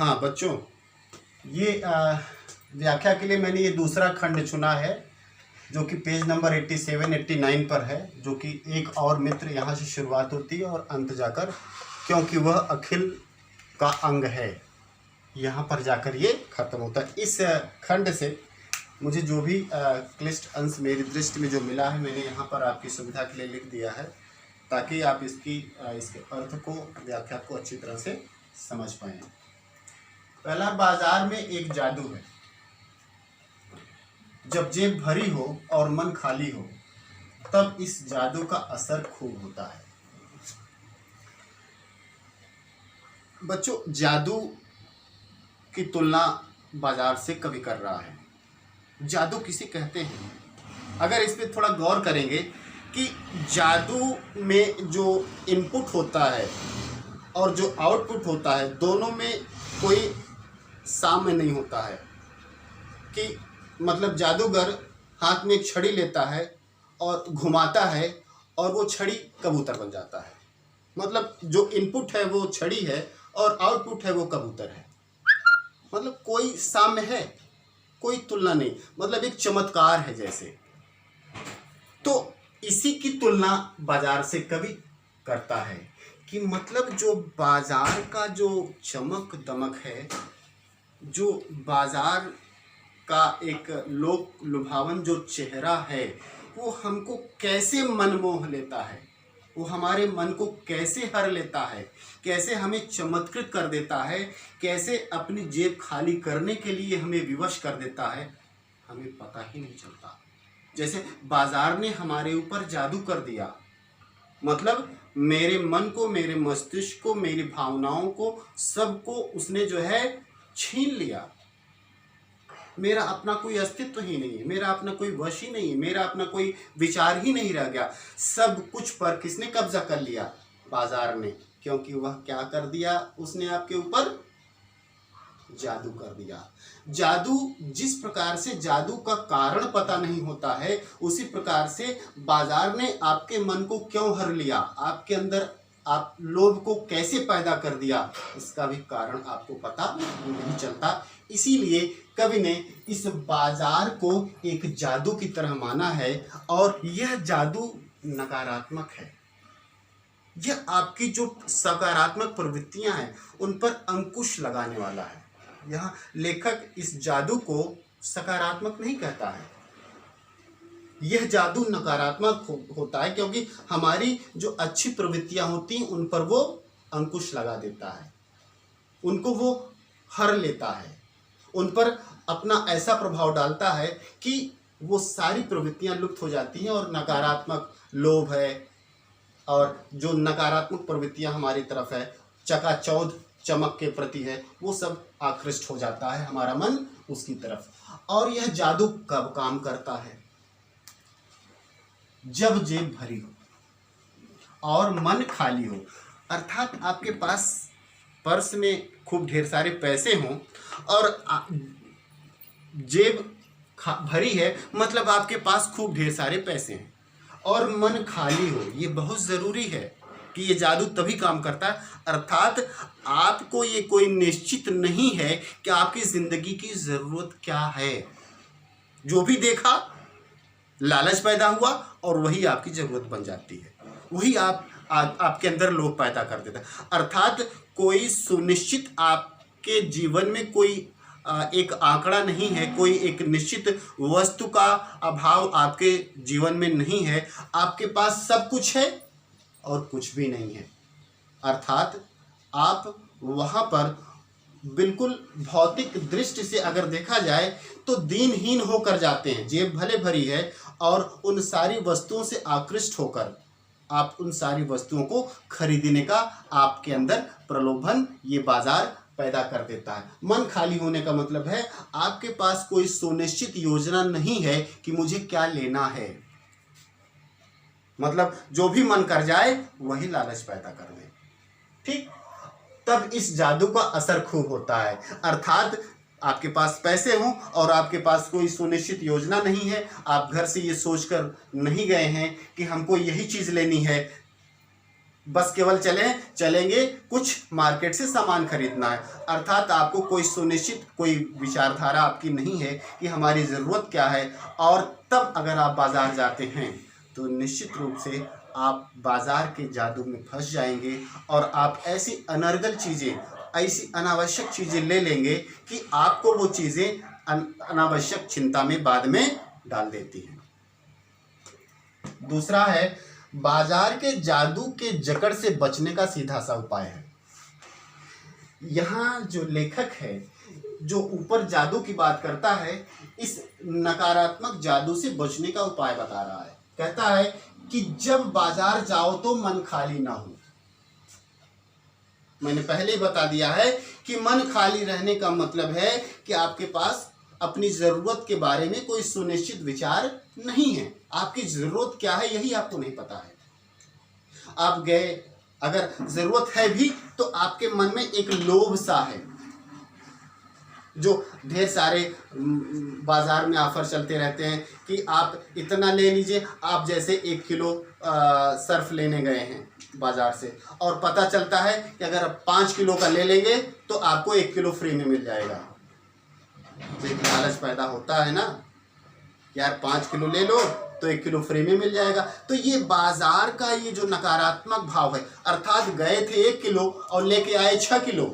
हाँ बच्चों, ये व्याख्या के लिए मैंने ये दूसरा खंड चुना है जो कि पेज नंबर 87-89 पर है, जो कि एक और मित्र यहाँ से शुरुआत होती है और अंत जाकर, क्योंकि वह अखिल का अंग है, यहाँ पर जाकर ये खत्म होता है। इस खंड से मुझे जो भी क्लिष्ट अंश मेरी दृष्टि में जो मिला है, मैंने यहाँ पर आपकी सुविधा के लिए लिख दिया है, ताकि आप इसके अर्थ को, व्याख्या को अच्छी तरह से समझ पाएँ। पहला, बाजार में एक जादू है। जब जेब भरी हो और मन खाली हो, तब इस जादू का असर खूब होता है। बच्चों, जादू की तुलना बाजार से कवि कर रहा है। जादू किसे कहते हैं? अगर इस पर थोड़ा गौर करेंगे कि जादू में जो इनपुट होता है और जो आउटपुट होता है, दोनों में कोई साम्य नहीं होता है। कि मतलब जादूगर हाथ में एक छड़ी लेता है और घुमाता है और वो छड़ी कबूतर बन जाता है। मतलब जो इनपुट है वो छड़ी है और आउटपुट है वो कबूतर है। मतलब कोई साम्य है, कोई तुलना नहीं, मतलब एक चमत्कार है जैसे। तो इसी की तुलना बाजार से कवि करता है कि मतलब जो बाजार का जो चमक दमक है, जो बाजार का एक लोक लुभावन जो चेहरा है, वो हमको कैसे मनमोह लेता है, वो हमारे मन को कैसे हर लेता है, कैसे हमें चमत्कृत कर देता है, कैसे अपनी जेब खाली करने के लिए हमें विवश कर देता है, हमें पता ही नहीं चलता। जैसे बाजार ने हमारे ऊपर जादू कर दिया, मतलब मेरे मन को, मेरे मस्तिष्क को, मेरी भावनाओं को, सबको उसने जो है छीन लिया। मेरा अपना कोई अस्तित्व ही नहीं है, मेरा अपना कोई वश ही नहीं है, मेरा अपना कोई विचार ही नहीं रह गया। सब कुछ पर किसने कब्जा कर लिया? बाजार ने। क्योंकि वह क्या कर दिया? उसने आपके ऊपर जादू कर दिया। जादू, जिस प्रकार से जादू का कारण पता नहीं होता है, उसी प्रकार से बाजार ने आपके मन को क्यों हर लिया, आपके अंदर आप लोभ को कैसे पैदा कर दिया, इसका भी कारण आपको पता नहीं चलता। इसीलिए कवि ने इस बाजार को एक जादू की तरह माना है और यह जादू नकारात्मक है। यह आपकी जो सकारात्मक प्रवृत्तियां हैं उन पर अंकुश लगाने वाला है। यहाँ लेखक इस जादू को सकारात्मक नहीं कहता है, यह जादू नकारात्मक होता है, क्योंकि हमारी जो अच्छी प्रवृत्तियां होती हैं उन पर वो अंकुश लगा देता है, उनको वो हर लेता है, उन पर अपना ऐसा प्रभाव डालता है कि वो सारी प्रवृत्तियां लुप्त हो जाती हैं और नकारात्मक लोभ है और जो नकारात्मक प्रवृत्तियां हमारी तरफ है, चकाचौंध चमक के प्रति है, वो सब आकृष्ट हो जाता है हमारा मन उसकी तरफ। और यह जादू कब काम करता है? जब जेब भरी हो और मन खाली हो, अर्थात आपके पास पर्स में खूब ढेर सारे पैसे हों और जेब भरी है, मतलब आपके पास खूब ढेर सारे पैसे हैं और मन खाली हो। ये बहुत ज़रूरी है कि ये जादू तभी काम करता है। अर्थात आपको ये कोई निश्चित नहीं है कि आपकी ज़िंदगी की ज़रूरत क्या है। जो भी देखा, लालच पैदा हुआ और वही आपकी ज़रूरत बन जाती है, वही आपके अंदर लोभ पैदा कर देता है। अर्थात कोई सुनिश्चित आपके जीवन में कोई एक आंकड़ा नहीं है, कोई एक निश्चित वस्तु का अभाव आपके जीवन में नहीं है। आपके पास सब कुछ है और कुछ भी नहीं है। अर्थात आप वहाँ पर बिल्कुल भौतिक दृष्टि से अगर देखा जाए तो दीनहीन होकर जाते हैं। जेब भले भरी है और उन सारी वस्तुओं से आकृष्ट होकर आप उन सारी वस्तुओं को खरीदने का आपके अंदर प्रलोभन ये बाजार पैदा कर देता है। मन खाली होने का मतलब है आपके पास कोई सुनिश्चित योजना नहीं है कि मुझे क्या लेना है। मतलब जो भी मन कर जाए वही लालच पैदा कर दे, ठीक? तब इस जादू का असर खूब होता है। अर्थात आपके पास पैसे हों और आपके पास कोई सुनिश्चित योजना नहीं है, आप घर से ये सोचकर नहीं गए हैं कि हमको यही चीज़ लेनी है, बस केवल चलेंगे कुछ मार्केट से सामान खरीदना है, अर्थात आपको कोई सुनिश्चित कोई विचारधारा आपकी नहीं है कि हमारी ज़रूरत क्या है। और तब अगर आप बाज़ार जाते हैं तो निश्चित रूप से आप बाज़ार के जादू में फंस जाएंगे और आप ऐसी अनर्गल चीज़ें, ऐसी अनावश्यक चीज़ें ले लेंगे कि आपको वो चीज़ें अनावश्यक चिंता में बाद में डाल देती हैं। दूसरा है, बाजार के जादू के जकड़ से बचने का सीधा सा उपाय है। यहाँ जो लेखक है जो ऊपर जादू की बात करता है, इस नकारात्मक जादू से बचने का उपाय बता रहा है। कहता है कि जब बाजार जाओ तो मन खाली ना हो। मैंने पहले ही बता दिया है कि मन खाली रहने का मतलब है कि आपके पास अपनी ज़रूरत के बारे में कोई सुनिश्चित विचार नहीं है। आपकी ज़रूरत क्या है यही आपको नहीं पता है। आप गए, अगर ज़रूरत है भी तो आपके मन में एक लोभ सा है। जो ढेर सारे बाज़ार में ऑफर चलते रहते हैं कि आप इतना ले लीजिए। आप जैसे 1 किलो सर्फ लेने गए हैं बाज़ार से और पता चलता है कि अगर आप 5 किलो का ले लेंगे तो आपको 1 किलो फ्री में मिल जाएगा। तो एक लालच पैदा होता है ना, यार 5 किलो ले लो तो 1 किलो फ्री में मिल जाएगा। तो ये बाजार का ये जो नकारात्मक भाव है, अर्थात गए थे 1 किलो और लेके आए 6 किलो,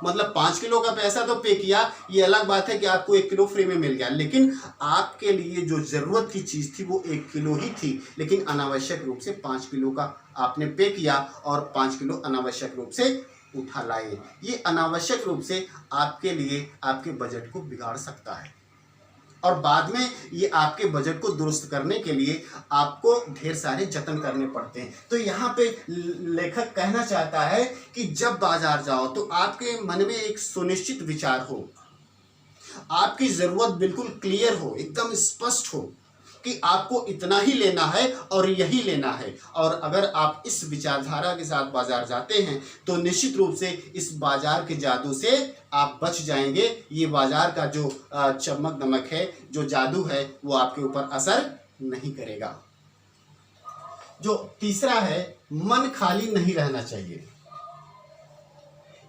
मतलब 5 किलो का पैसा तो पे किया, ये अलग बात है कि आपको 1 किलो फ्री में मिल गया, लेकिन आपके लिए जो जरूरत की चीज थी वो 1 किलो ही थी, लेकिन अनावश्यक रूप से 5 किलो का आपने पे किया और 5 किलो अनावश्यक रूप से उठा लाए। ये अनावश्यक रूप से आपके लिए आपके बजट को बिगाड़ सकता है और बाद में ये आपके बजट को दुरुस्त करने के लिए आपको ढेर सारे जतन करने पड़ते हैं। तो यहाँ पे लेखक कहना चाहता है कि जब बाजार जाओ तो आपके मन में एक सुनिश्चित विचार हो, आपकी ज़रूरत बिल्कुल क्लियर हो, एकदम स्पष्ट हो कि आपको इतना ही लेना है और यही लेना है। और अगर आप इस विचारधारा के साथ बाजार जाते हैं तो निश्चित रूप से इस बाजार के जादू से आप बच जाएंगे। ये बाजार का जो चमक दमक है, जो जादू है, वो आपके ऊपर असर नहीं करेगा। जो तीसरा है, मन खाली नहीं रहना चाहिए।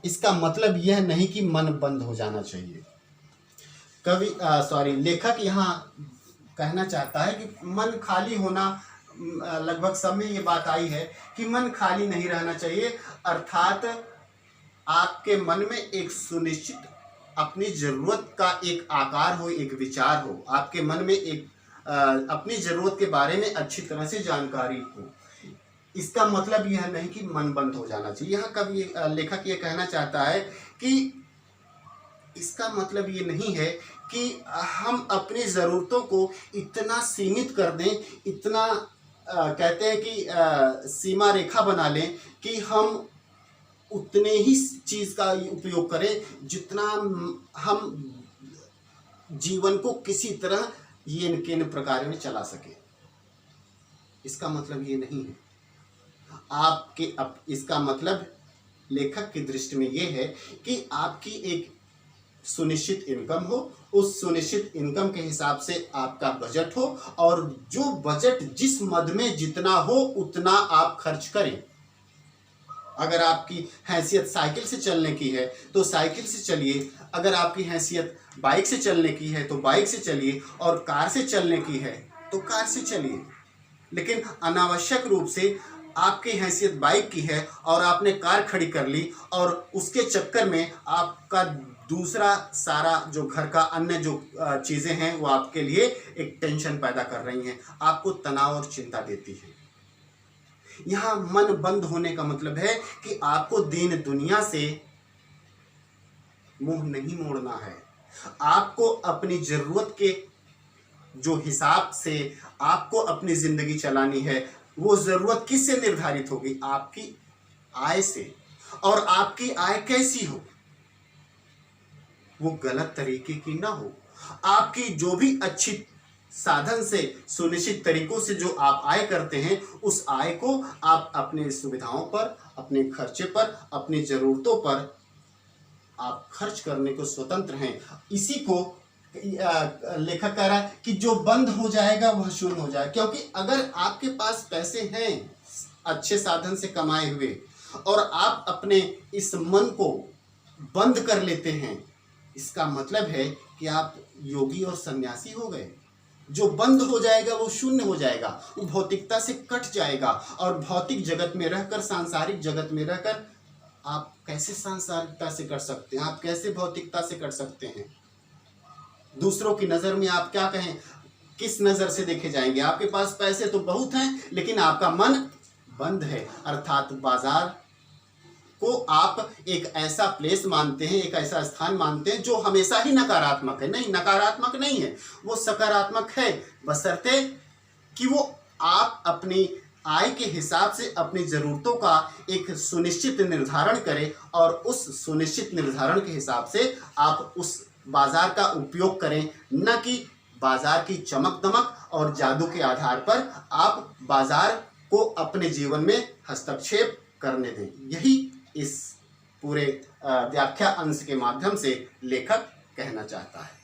इसका मतलब यह नहीं कि मन बंद हो जाना चाहिए। लेखक यहाँ कहना चाहता है कि मन खाली होना, लगभग सब में ये बात आई है कि मन खाली नहीं रहना चाहिए, अर्थात आपके मन में एक सुनिश्चित अपनी ज़रूरत का एक आकार हो, एक विचार हो, आपके मन में एक अपनी ज़रूरत के बारे में अच्छी तरह से जानकारी हो। इसका मतलब यह नहीं कि मन बंद हो जाना चाहिए। यहाँ कभी लेखक ये कहना चाहता है कि इसका मतलब ये नहीं है कि हम अपनी ज़रूरतों को इतना सीमित कर दें, इतना कहते हैं कि सीमा रेखा बना लें कि हम उतने ही चीज़ का उपयोग करें जितना हम जीवन को किसी तरह ये केन प्रकार में चला सके। इसका मतलब ये नहीं है। इसका मतलब लेखक की दृष्टि में ये है कि आपकी एक सुनिश्चित इनकम हो, उस सुनिश्चित इनकम के हिसाब से आपका बजट हो और जो बजट जिस मद में जितना हो उतना आप खर्च करें। अगर आपकी हैसियत साइकिल से चलने की है तो साइकिल से चलिए, अगर आपकी हैसियत बाइक से चलने की है तो बाइक से चलिए, और कार से चलने की है तो कार से चलिए। लेकिन अनावश्यक रूप से आपकी हैसियत बाइक की है और आपने कार खड़ी कर ली और उसके चक्कर में आपका दूसरा सारा जो घर का अन्य जो चीज़ें हैं वो आपके लिए एक टेंशन पैदा कर रही हैं, आपको तनाव और चिंता देती है। यहाँ मन बंद होने का मतलब है कि आपको दीन दुनिया से मुंह नहीं मोड़ना है। आपको अपनी ज़रूरत के जो हिसाब से आपको अपनी ज़िंदगी चलानी है, वो ज़रूरत किससे निर्धारित होगी? आपकी आय से। और आपकी आय कैसी हो? वो गलत तरीके की ना हो। आपकी जो भी अच्छी साधन से, सुनिश्चित तरीकों से जो आप आय करते हैं, उस आय को आप अपने सुविधाओं पर, अपने खर्चे पर, अपनी ज़रूरतों पर आप खर्च करने को स्वतंत्र हैं। इसी को लेखक कह रहा है कि जो बंद हो जाएगा वह शून्य हो जाएगा। क्योंकि अगर आपके पास पैसे हैं, अच्छे साधन से कमाए हुए, और आप अपने इस मन को बंद कर लेते हैं, इसका मतलब है कि आप योगी और सन्यासी हो गए। जो बंद हो जाएगा वो शून्य हो जाएगा, वो भौतिकता से कट जाएगा, और भौतिक जगत में रहकर, सांसारिक जगत में रहकर आप कैसे सांसारिकता से कर सकते हैं, आप कैसे भौतिकता से कर सकते हैं। दूसरों की नज़र में आप क्या कहें, किस नज़र से देखे जाएंगे। आपके पास पैसे तो बहुत हैं, लेकिन आपका मन बंद है, अर्थात बाजार को आप एक ऐसा प्लेस मानते हैं, एक ऐसा स्थान मानते हैं जो हमेशा ही नकारात्मक है। नहीं, नकारात्मक नहीं है, वो सकारात्मक है, बशर्ते कि वो आप अपनी आय के हिसाब से अपनी ज़रूरतों का एक सुनिश्चित निर्धारण करें, और उस सुनिश्चित निर्धारण के हिसाब से आप उस बाजार का उपयोग करें, न कि बाजार की चमक दमक और जादू के आधार पर आप बाजार को अपने जीवन में हस्तक्षेप करने दें। यही इस पूरे व्याख्या अंश के माध्यम से लेखक कहना चाहता है।